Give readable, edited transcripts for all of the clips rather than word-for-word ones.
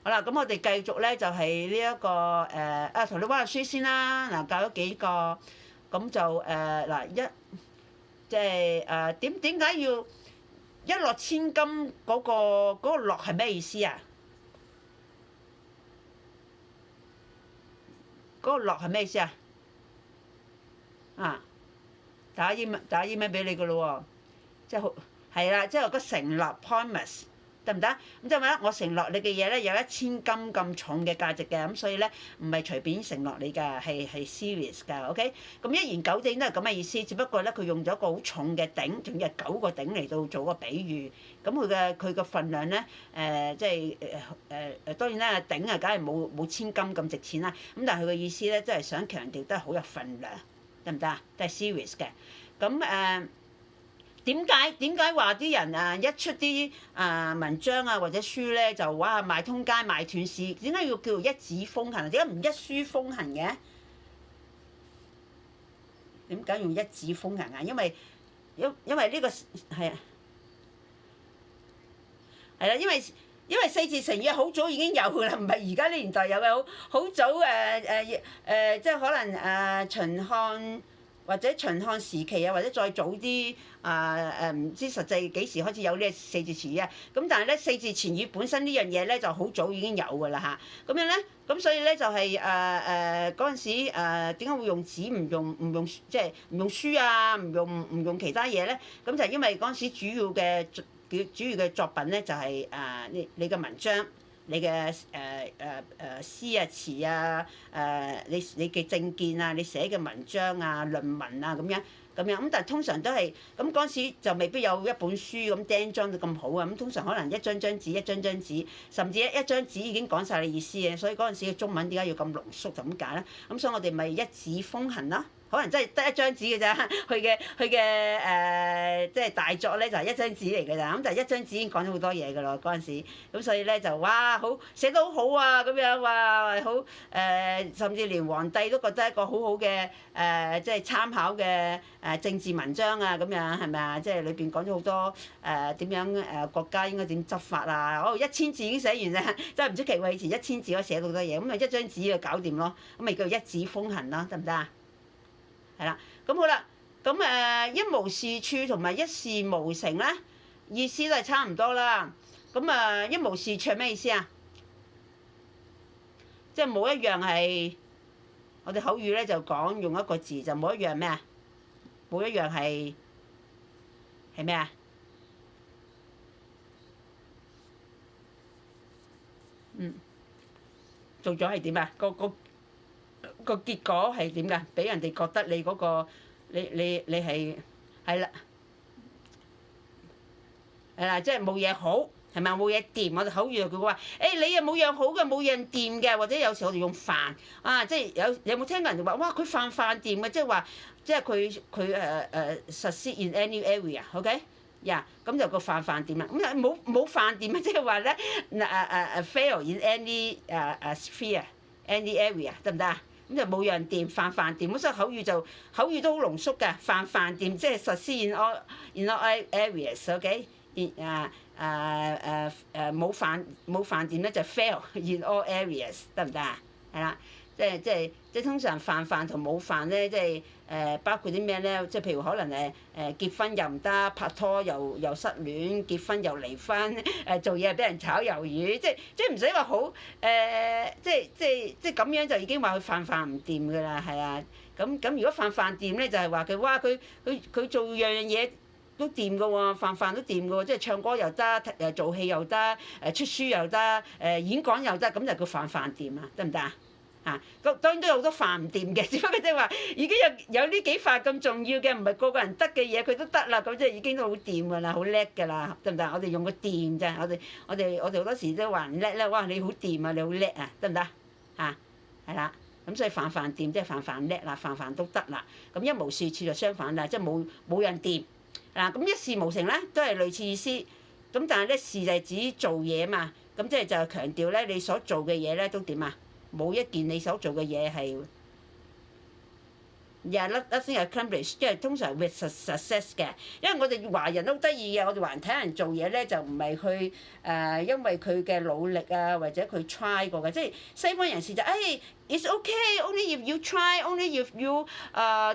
好啦，咁我哋繼續咧就係呢一個同你溫下書先啦。嗱，教咗幾個，咁就嗱即係點解要一諾千金嗰個諾係咩意思啊？嗰個諾係咩意思啊？啊，打英文俾你噶咯喎，即係好係啦，即係個承諾 promise。得唔得？咁即係話咧，我承諾你嘅嘢咧有1000金咁重嘅價值嘅，咁所以咧唔係隨便承諾你㗎，係 serious 㗎，OK？咁一言九鼎都係咁嘅意思，只不過咧佢用咗個好重嘅鼎，仲要係9個鼎嚟到做個比喻。咁佢嘅份量咧即係當然啦，鼎啊梗係冇千金咁值錢啦。咁但係佢嘅意思咧，即係想強調都係好有份量，得唔得啊？都係 serious 嘅。咁點解話啲人一出啲文章啊或者書咧就哇賣通街賣斷市？點解要叫做一紙風行？點解唔一書風行嘅？點解用一紙風行啊？因為呢個係啦，因為四字成語好早已經有㗎啦，唔係而家呢年代有嘅，好早即係可能秦漢。或者秦漢時期啊，或者再早啲唔知實際幾時開始有呢個四字詞語啊。咁但係咧四字詞語本身呢樣嘢咧就好早已經有㗎啦嚇。咁樣咧，咁所以咧就係嗰陣時點解會用紙唔用即係唔用書啊，唔用其他嘢咧？咁就係因為嗰陣時主要嘅作品咧就係你嘅文章。你嘅詩啊詞啊你嘅政見啊，你寫嘅文章啊論文啊咁樣，咁但係通常都係咁嗰陣時就未必有一本書咁釘裝到咁好啊。咁通常可能一張紙，甚至一張紙已經講晒你意思嘅。所以嗰陣時嘅中文點解要咁濃縮就咁解咧？咁所以我哋咪一紙風行啦。可能真係得一張紙嘅咋，佢嘅即係大作咧就係一張紙嚟嘅咋。咁但係一張紙已經講咗好多嘢㗎咯嗰陣時。咁所以咧就哇好寫得好好啊咁樣，哇好甚至連皇帝都覺得一個好好嘅即係參考嘅政治文章啊咁樣係咪啊？即係裏邊講咗好多點樣國家應該點執法啊。1000字已經寫完啦，真係唔出奇喎！以前1000字可以寫到好多嘢，咁咪一張紙就搞掂咯。咁咪叫一紙風行咯，得唔得啊？係啦，咁好啦，咁一無是處同埋一事無成咧，意思都係差唔多啦。咁一無是處係咩意思啊？即係冇一樣係我哋口語咧就講用一個字就冇一樣咩啊？冇一樣係咩啊？做咗係點啊？個結果係點㗎？俾人哋覺得你嗰個你係啦，即係冇嘢好係咪？冇嘢掂。我哋口語就叫佢話你又冇樣好嘅，冇樣掂嘅。或者有時我哋用飯即係有冇聽過人哋話哇佢飯掂嘅，即係話即係佢succeed in any area，OK？咁就個飯掂啦。咁冇飯掂啊，即係話咧fail in any sphere，any area 得唔得啊？咁就冇樣掂，飯掂。咁所以口語都好濃縮㗎。飯掂，即係succeed in all areas，OK？冇飯掂咧就 fail in all areas，得唔得啊？係啦，即係通常飯同冇飯咧，即係包括啲咩咧？即係譬如可能結婚又唔得，拍拖又失戀，結婚又離婚，做嘢又俾人炒魷魚，即係唔使話好即係咁樣就已經話佢飯唔掂㗎啦，係啊。咁如果飯掂咧，就係話佢哇佢做樣嘢都掂㗎喎，飯都掂㗎喎，即係唱歌又得，做戲又得，出書又得，演講又得，咁就叫飯掂啊，得唔得啊？咁當然都有好多飯唔掂嘅，只不過即係話已經有呢幾飯咁重要嘅，唔係個個人得嘅嘢佢都得啦，咁即係已經都好掂㗎啦，好叻㗎啦，得唔得？我哋用個掂咋，我哋好多時都話人叻咧，哇你好掂啊，你好叻啊，得唔得？係啦，咁所以飯掂即係飯叻啦，飯都得啦。咁一無是處就相反啦，即係冇人掂。咁一事無成咧都係類似意思。咁但係咧事就係指做嘢嘛，咁即係就係強調咧你所做嘅嘢咧都點啊？冇一件你所做嘅嘢係 nothing accomplished，即係通常 with success 嘅。因為我哋華人都好得意嘅，我哋華人睇人做嘢咧就唔係去因為佢嘅努力啊或者佢 try 過嘅，即係西方人士就it's okay only if you try only if you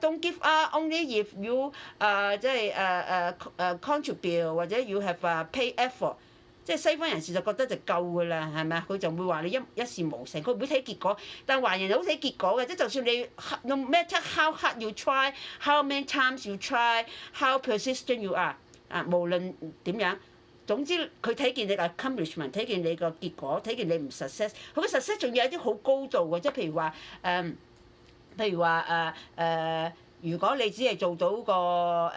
don't give up only if you 即係contribute 或者 you have pay effort。即係西方人士就覺得就夠㗎啦，係咪啊？佢就唔會話你一事無成，佢唔會睇結果。但係華人就好睇結果嘅，即係就算你 no matter how hard you try，how many times you try，how persistent you are，無論點樣，總之佢睇見你嘅 accomplishment，睇見你個結果，睇見你唔 success，佢個 success 仲有一啲好高度嘅，即係譬如話如果你只係做到個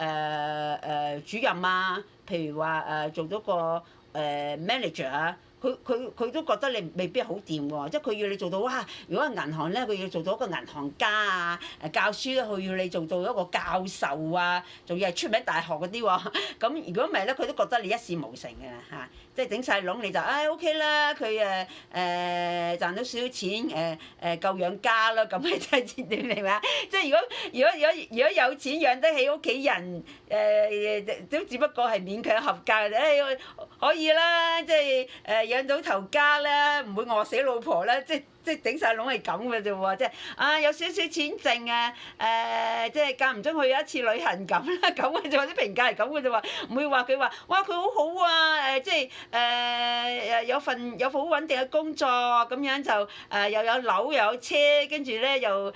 主任啊，譬如話做到個manager 啊，佢都覺得你未必好掂喎，即係佢要你做到哇！如果係銀行咧，佢要做到一個銀行家啊；教書咧，佢要你做到一個教授啊，仲要係出名大學嗰啲喎。咁如果唔係咧，佢都覺得你一事無成嘅啦嚇，即係整晒籠你就OK 啦，佢賺到少少錢夠養家啦，咁咪真係點明嘛？即係如果有錢養得起屋企人都只不過係勉強合格嘅，可以啦，即係養到頭家啦，唔會餓死老婆啦，即係頂晒籠係咁嘅啫喎，即係有少少錢剩即係間唔中去一次旅行咁啦，咁嘅啫喎，啲評價係咁嘅啫喎，唔會話佢話哇佢好好啊即係有份好穩定嘅工作咁樣就又有樓又有車，跟住咧又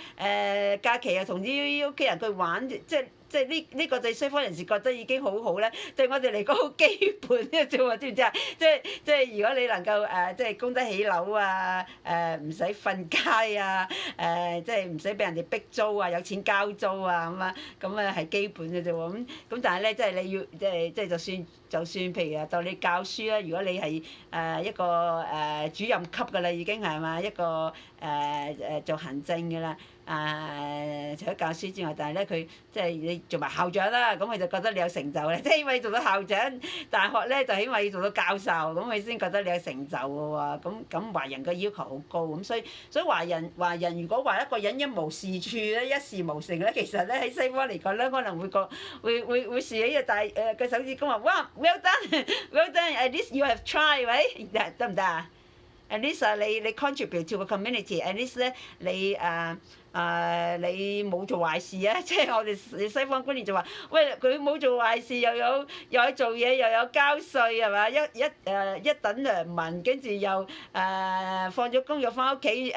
假期又同啲屋企人去玩，即係呢個對西方人士覺得已經好好咧，對我哋嚟講好基本嘅啫喎，知唔知啊？即係如果你能夠即係供得起樓啊，唔使瞓街啊，即係唔使俾人哋逼租啊，有錢交租啊咁啊係基本嘅啫喎，咁但係咧即係你要即係就算譬如當你教書啦，如果你係一個主任級㗎啦，已經係嘛一個做行政㗎啦。除咗教書之外，但係咧佢即係你做埋校長啦，咁佢就覺得你有成就咧。即係起碼要做到校長，大學咧就起碼要做到教授，咁佢先覺得你有成就嘅喎。咁華人嘅要求好高，咁所以華人如果話一個人一無是處咧，一事無成咧，其實咧喺西方嚟講咧，可能會豎起個手指公話哇 well done well done at least you have tried right 得唔得啊？At least 你 contribute to 個 community，at least 咧你冇做壞事啊！即係我哋西方觀念就話，喂佢冇做壞事，又有做嘢，又有交稅係嘛？一等良民，跟住又放咗工又翻屋企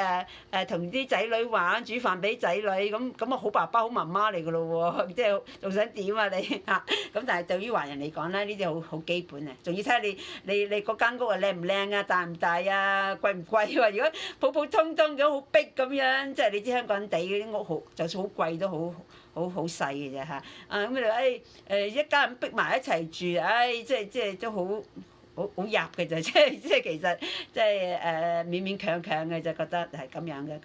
同啲仔女玩，煮飯俾仔女，咁啊好爸爸好媽媽嚟㗎咯喎！即係仲想點啊你嚇？咁但係對於華人嚟講咧，呢啲好基本啊！仲要睇下你嗰間屋啊靚唔靚啊，大唔大啊，貴唔貴喎？如果普普通通咁好逼咁樣，即係你知香港人地嗰啲屋好，就算好貴都好細嘅啫嚇。咁你話一家人逼埋一齊住，即係都好入嘅啫，即係其實即係勉勉強強嘅就覺得係咁樣嘅。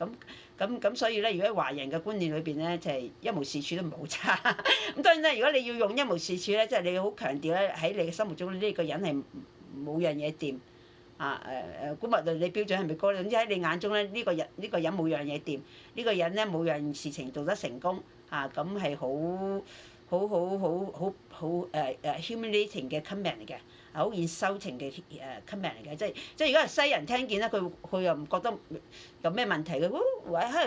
咁所以咧，如果喺華人嘅觀念裏邊咧，就係一無是處都唔係好差。咁當然啦，如果你要用一無是處咧，即係你好強調咧喺你嘅心目中呢個人係冇樣嘢掂。估物論你標準係咪高？總之喺你眼中咧，呢個人冇樣嘢掂，呢個人咧冇樣事情做得成功，咁係好 humiliating 嘅 comment 嚟嘅，好 insulting 嘅comment 嚟嘅，即係如果係西人聽見咧，佢又唔覺得有咩問題嘅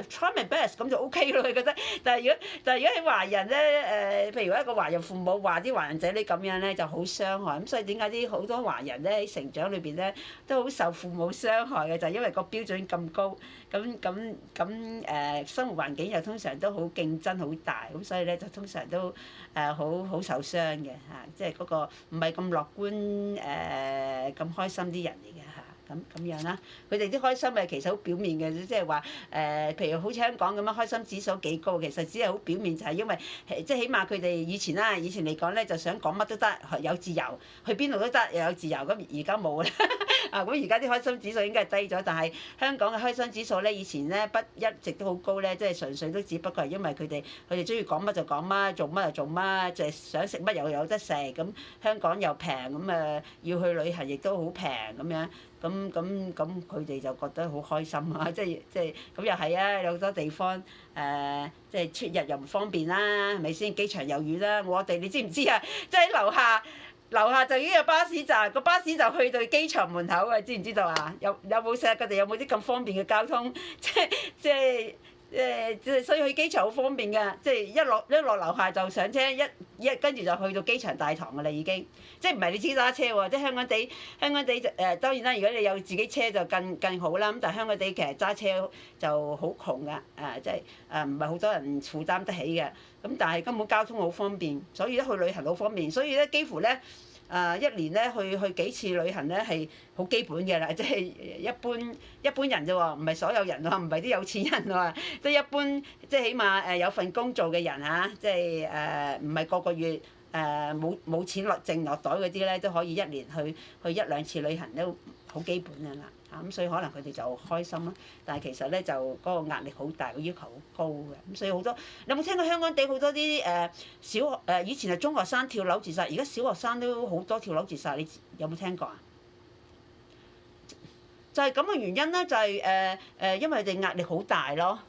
，try my best 咁就 OK 咯，佢覺得。但係如果喺華人咧譬如一個華人父母話啲華人仔女咁樣咧，就好傷害。咁所以點解啲好多華人咧喺成長裏邊咧都好受父母傷害嘅，就係因為個標準咁高，咁生活環境又通常都好競爭好大，咁所以咧就通常都好受傷嘅嚇，即係嗰個唔係咁樂觀咁開心啲人嚟嘅嚇。咁樣啦，佢哋啲開心咪其實好表面嘅，即係話譬如好似香港咁樣開心指數幾高，其實只係好表面，就係因為即係起碼佢哋以前嚟講咧，就想講乜都得，有自由，去邊度都得，又有自由。咁而家冇啦，咁而家啲開心指數應該係低咗，但係香港嘅開心指數咧，以前咧一直都好高咧，即係純粹都只不過係因為佢哋中意講乜就講乜，做乜就做乜，就係想食乜又有得食，咁香港又平，咁要去旅行亦都好平咁樣，咁佢哋就覺得好開心啊！即係咁又係啊，有好多地方即係出入又唔方便啦，係咪先？機場又遠啦，我哋你知唔知啊？即係喺樓下就已經有巴士站，個巴士就去到機場門口啊！知唔知道啊？有冇成日佢哋有冇啲咁方便嘅交通？所以去機場好方便㗎，即係一落樓下就上車，跟住就去到機場大堂㗎啦已經。即係唔係你自己揸車喎？即係香港地當然啦，如果你有自己車就更好啦。咁但係香港地其實揸車就好窮㗎，即係唔係好多人負擔得起嘅。咁但係根本交通好方便，所以咧去旅行好方便，所以咧幾乎咧一年咧去幾次旅行咧係好基本嘅啦，即係一般人啫喎，唔係所有人喎，唔係啲有錢人喎，即係一般即係起碼有份工做嘅人嚇，即係唔係個個月冇錢剩落袋嗰啲咧都可以一年去一兩次旅行都好基本㗎啦。咁所以可能佢哋就開心咯，但係其實咧就嗰個壓力好大，個要求好高嘅，咁所以好多你有冇聽過香港地好多啲小學以前係中學生跳樓自殺，而家小學生都好多跳樓自殺，你有冇聽過啊？就係咁嘅原因啦，就係因為佢哋壓力好大咯。